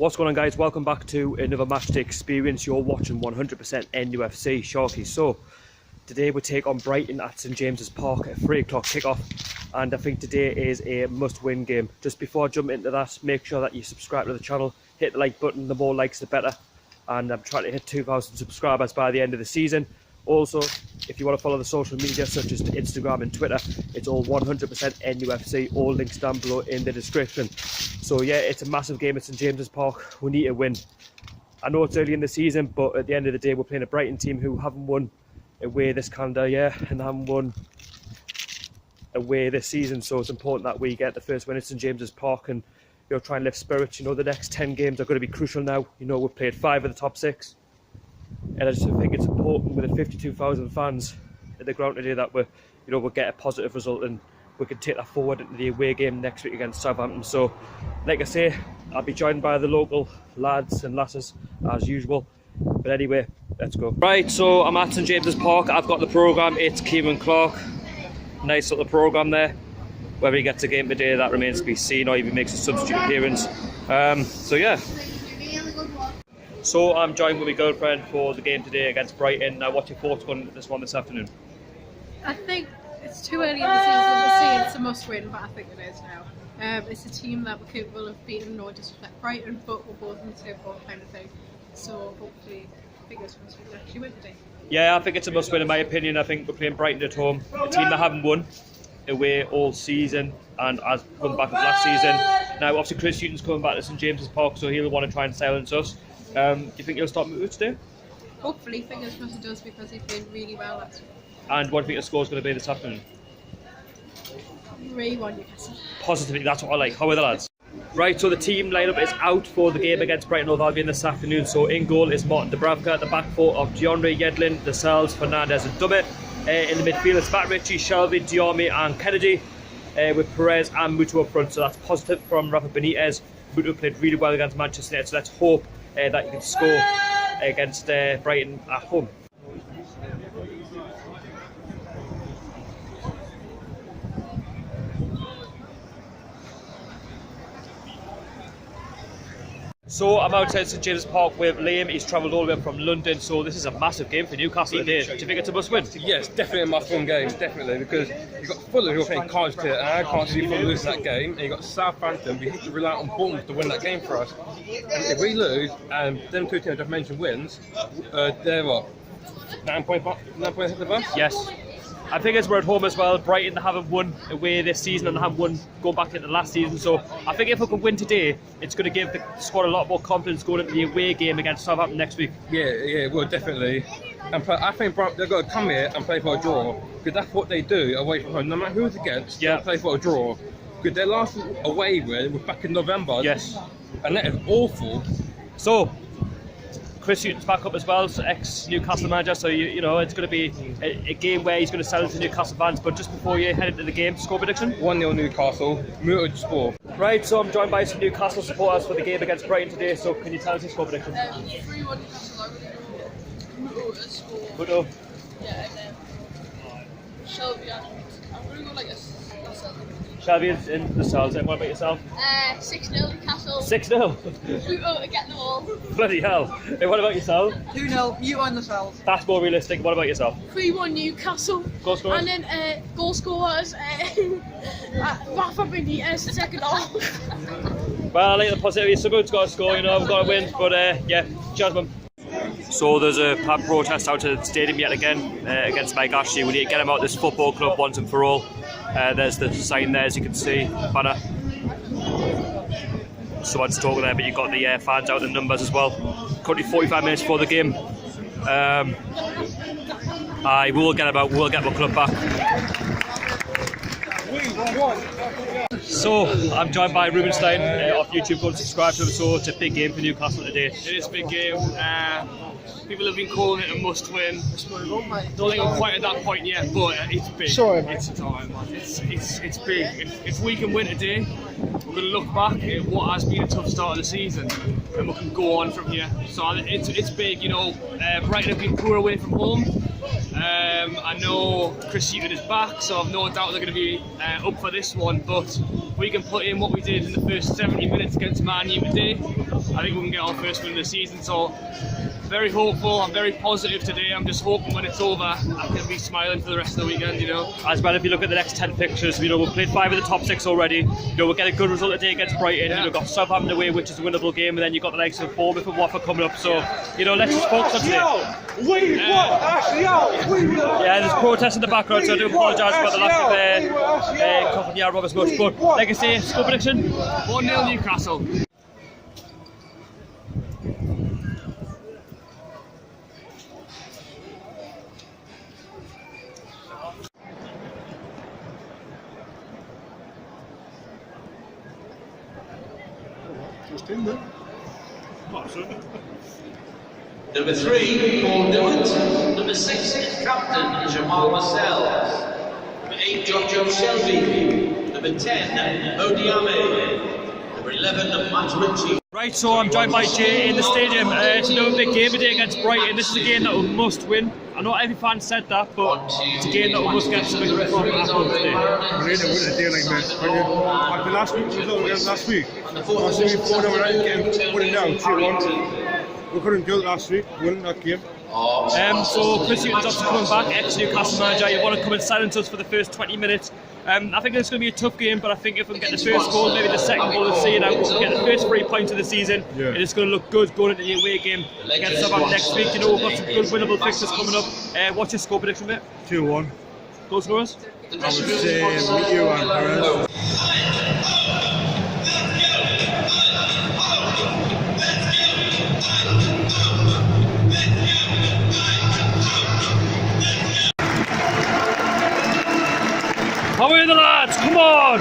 What's going on, guys? Welcome back to another match day experience. You're watching 100% NUFC Sharkies. So today we take on Brighton at St James's Park at 3 o'clock kickoff, and I think today is a must-win game. Just before I jump into that, make sure that you subscribe to the channel, hit the like button. The more likes the better, and I'm trying to hit 2,000 subscribers by the end of the season. Also, if you want to follow the social media such as Instagram and Twitter, it's all 100% NUFC, all links down below in the description. So yeah, it's a massive game at St James's Park. We need to win. I know it's early in the season, but at the end of the day, we're playing a Brighton team who haven't won away this calendar year and haven't won away this season. So it's important that we get the first win at St James's Park and try and lift spirits. The next 10 games are going to be crucial now. We've played 5 of the top 6. And I just think it's important with the 52,000 fans at the ground today that we'll get a positive result and we can take that forward into the away game next week against Southampton. So, like I say, I'll be joined by the local lads and lasses as usual. But anyway, let's go. Right, so I'm at St James's Park. I've got the programme. It's Kieran Clark. Nice little programme there. Whether he gets a game today, that remains to be seen, or if he makes a substitute appearance. So yeah. So I'm joined with my girlfriend for the game today against Brighton. Now, what's your thoughts going into this one this afternoon? I think it's too early in the season to say it's a must-win, but I think it is now. It's a team that we're capable of beating, no disrespect Brighton, but we're both in the same boat kind of thing. So hopefully, fingers crossed, we can actually win today. Yeah, I think it's a must-win in my opinion. I think we're playing Brighton at home, a team that haven't won away all season and has come back of last season. Now, obviously, Chris Hughton's coming back to St James's Park, so he'll want to try and silence us. Do you think he'll start Moot today? Hopefully, fingers crossed he does, because he played really well last week. And what do you think the score's going to be this afternoon? 3-1 Newcastle. Positively, that's what I like. How are the lads? Right, so the team lineup is out for the game against Brighton Hove Albion this afternoon. So in goal is Martin Dubravka, at the back four of DeAndre Yedlin, Lascelles, Fernandez and Dummett. In the midfield it's Matt Ritchie, Shelby, Diarmi and Kennedy, with Perez and Mutu up front. So that's positive from Rafa Benitez. Mutu played really well against Manchester United, so let's hope that you can score against Brighton at home. So I'm outside St James's Park with Liam. He's travelled all the way from London, so this is a massive game for Newcastle today. Do you think it's a must-win? Yes, definitely a must-win game, definitely, because you've got Fulham who are playing cards here, and I can't see Fulham losing that game. And you've got Southampton, we have to rely on Bournemouth to win that game for us. And if we lose, and them two teams I've mentioned wins, they're what, 9 points ahead of us? Yes. I think as we're at home as well, Brighton haven't won away this season and haven't won going back into last season. So I think if we can win today, it's going to give the squad a lot more confidence going into the away game against Southampton next week. Yeah, well, definitely. And I think they've got to come here and play for a draw, because that's what they do away from home. No matter who it's against, they play for a draw. Because their last away win was back in November. Yes. And that is awful. So Chris Hughton's back up as well, so ex-Newcastle manager, so it's going to be a game where he's going to sell it to Newcastle fans. But just before you head into the game, score prediction? 1-0 Newcastle, Mutu score. Right, so I'm joined by some Newcastle supporters for the game against Brighton today, so can you tell us your score prediction? 3-1 Newcastle, Mutu score. Mutu? Yeah, and then Shelby, I'm going to go like a Lascelles. Shelby in the cells, and what about yourself? 6-0 Newcastle. 6-0? Mutu getting the ball. Bloody hell. Hey, what about yourself? 2-0, you on the cells. That's more realistic. What about yourself? 3-1 Newcastle. Goal scorers? And then goal scorers, Rafa Benitez, second half. Well, I like the positivity. Someone's got to score, we've got to win. But yeah, cheers, man. So there's a planned protest out at the stadium yet again against Mike Ashley. We need to get him out of this football club once and for all. There's the sign there, as you can see, banner. Someone's talking there, but you've got the fans out in numbers as well. Currently 45 minutes before the game. We'll get my club back. So I'm joined by Rubenstein off YouTube. Go and subscribe to him. So it's a big game for Newcastle today. It is a big game. People have been calling it a must-win. Don't think we're quite at that point yet, but it's big. It's time, man. It's big. If we can win today, we're going to look back at what has been a tough start of the season, and we can go on from here. So it's big. Brighton have been poor away from home. I know Chris Hughton is back, so I've no doubt they're going to be up for this one. But if we can put in what we did in the first 70 minutes against Man U today, I think we can get our first win of the season. So very hopeful, I'm very positive today. I'm just hoping when it's over, I can be smiling for the rest of the weekend, you know. As well, if you look at the next 10 fixtures, you know, we've played 5 of the top 6 already. You know, we'll get a good result today against Brighton. Yeah. We've got Southampton away, which is a winnable game, and then you've got the likes of Bournemouth and Watford coming up. So, you know, let's just focus on today. Yeah, there's protests in the background, so I do apologise about the lack of couple of Robert's much. But like I say, score prediction 1-0 Newcastle. Number 3, Paul Dillard. Number 6, captain Jamal Lascelles. Number 8, Jojo Shelby. Number 10, Odiame. Number 11, Matt Ritchie. Right, so I'm joined by Jay in the stadium. It's another big game today against Brighton. This is a game that we must win. I know every fan said that, but it's a game that we must get something from Apple today. We need to win a day like this. Like the last week result against last week. Last week we 4-0 game, winning down 2-1. We couldn't do it last week, winning that game. So Chris Hughton's obviously coming back, ex-Newcastle manager. You want to come and silence us for the first 20 minutes. I think it's going to be a tough game, but I think if we can get the first goal, maybe the second goal of the season, we can get the first 3 points of the season. Yeah. It's going to look good going into the away game against Southampton next week. You know, we've got some good winnable fixtures coming up. What's your score prediction, mate? 2-1. Goal scorers? I would say Mitchell and Perez. How are the lads? Come on!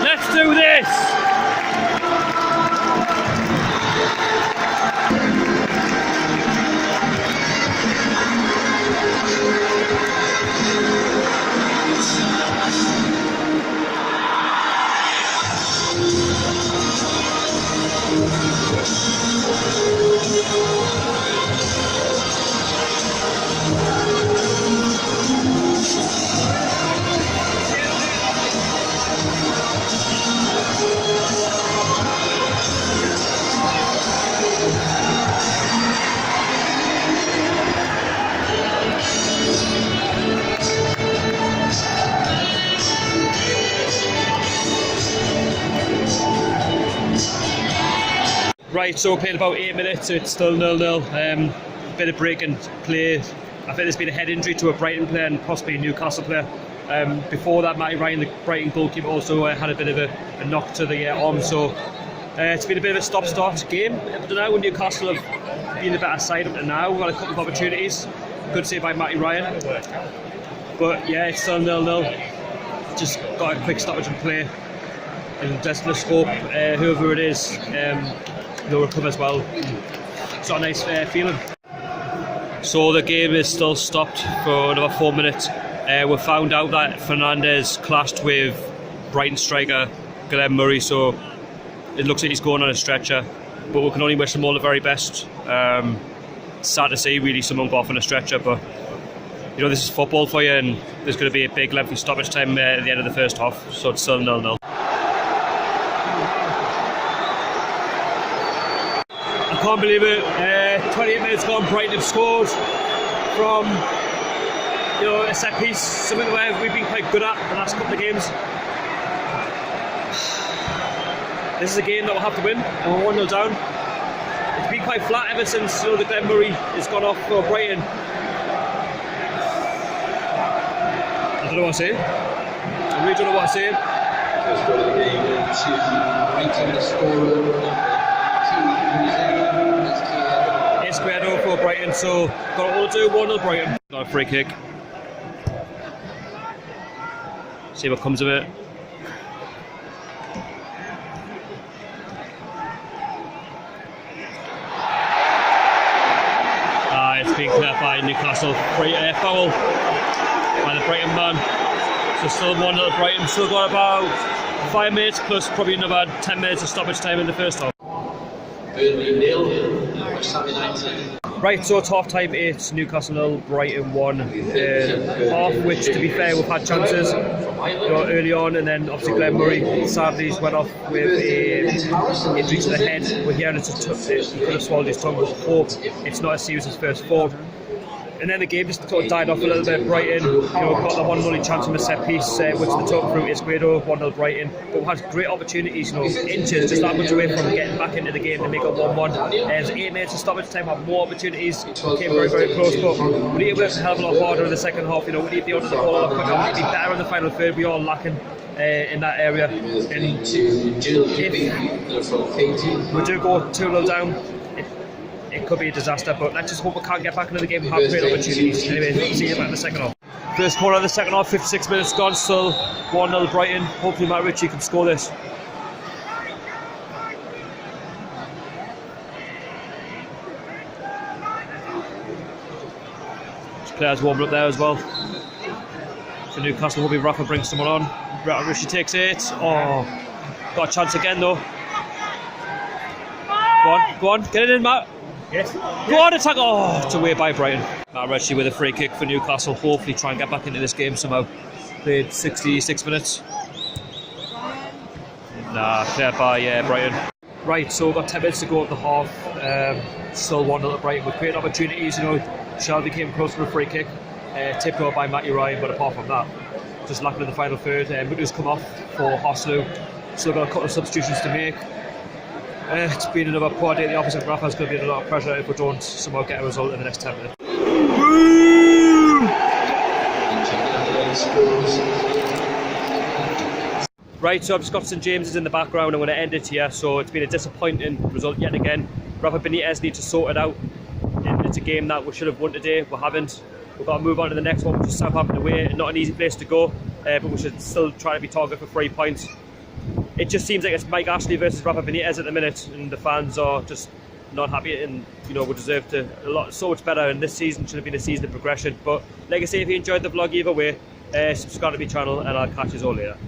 Let's do this! Right, so we played about 8 minutes, it's still 0-0. Bit of break and play. I think there's been a head injury to a Brighton player and possibly a Newcastle player. Before that, Matty Ryan, the Brighton goalkeeper, also had a bit of a knock to the arm. So it's been a bit of a stop-start game. I don't know, Newcastle have been a better side up to now. We've got a couple of opportunities. Good save by Matty Ryan. But yeah, it's still 0-0. Just got a quick stoppage and play. And just let's hope whoever it is, they'll recover as well. It's not a nice feeling. So the game is still stopped for another 4 minutes. We found out that Fernandez clashed with Brighton striker Glenn Murray, so it looks like he's going on a stretcher. But we can only wish them all the very best. Sad to see really someone go off on a stretcher, but you know, this is football for you, and there's going to be a big lengthy stoppage time at the end of the first half, so it's still 0-0. I can't believe it. 28 minutes gone, Brighton have scored from a set piece, something that we've been quite good at the last couple of games. This is a game that we'll have to win, and we're 1-0 down. It's been quite flat ever since the Glenn Murray has gone off for Brighton. I don't know what I'm saying. I really don't know what I'm saying. It's Guedo for Brighton, so got all to do, 1-0 Brighton. Got a free kick. See what comes of it. It's being cleared by Newcastle. Foul by the Brighton man. So still 1-0 Brighton. Still got about 5 minutes plus probably another 10 minutes of stoppage time in the first half. Burnley 0, West Ham United. Right, so it's half time, it's Newcastle 0, Brighton 1. Half, which to be fair, we've had chances early on, and then obviously Glenn Murray sadly went off with a injury to the head. We're hearing he could have swallowed his tongue, but hope it's not as serious as first thought. And then the game just sort of died off a little bit. Brighton, got the 1-0 chance from a set piece, which they took through Isguedo, 1-0 Brighton. But we had great opportunities, inches, just that much away from getting back into the game to make it 1-1. There's 8 minutes of stoppage time, had more opportunities, came very, very close. But we need to work a hell of a lot harder in the second half. We need to be under the ball a lot quicker, we need to be better in the final third. We are lacking in that area. And if we do go 2-0 down, it could be a disaster, but let's just hope we can't get back into the game and have great opportunities. Anyway, see you back in the second half. First quarter of the second half, 56 minutes gone, still 1-0 Brighton. Hopefully Matt Ritchie can score this. Players warming up there as well. For Newcastle, hoping Rafa brings someone on. Ritchie takes it. Oh, got a chance again though. Go on, get it in, Matt. Yes. Go on, attack! Oh, it's away by Brighton. Matt Ritchie with a free kick for Newcastle. Hopefully try and get back into this game somehow. Played 66 minutes. Cleared by Brighton. Right, so we've got 10 minutes to go at the half. Still 1-0 at Brighton with great opportunities. Shelby came close to a free kick. Tipped over by Matty Ryan, but apart from that, just lacking in the final third. Mutlu's come off for Hoslu. Still got a couple of substitutions to make. It's been another poor day at the office, and Rafa's going to be under a lot of pressure if we don't somehow get a result in the next 10 minutes. Right, so I've just got St James's in the background. I'm going to end it here. So it's been a disappointing result yet again. Rafa Benitez needs to sort it out. It's a game that we should have won today. We haven't. We've got to move on to the next one, which is Southampton away. Not an easy place to go, but we should still try to be targeted for 3 points. It just seems like it's Mike Ashley versus Rafa Benitez at the minute, and the fans are just not happy, and we deserve to so much better, and this season should have been a season of progression. But like I say, if you enjoyed the vlog either way, subscribe to my channel, and I'll catch you all later.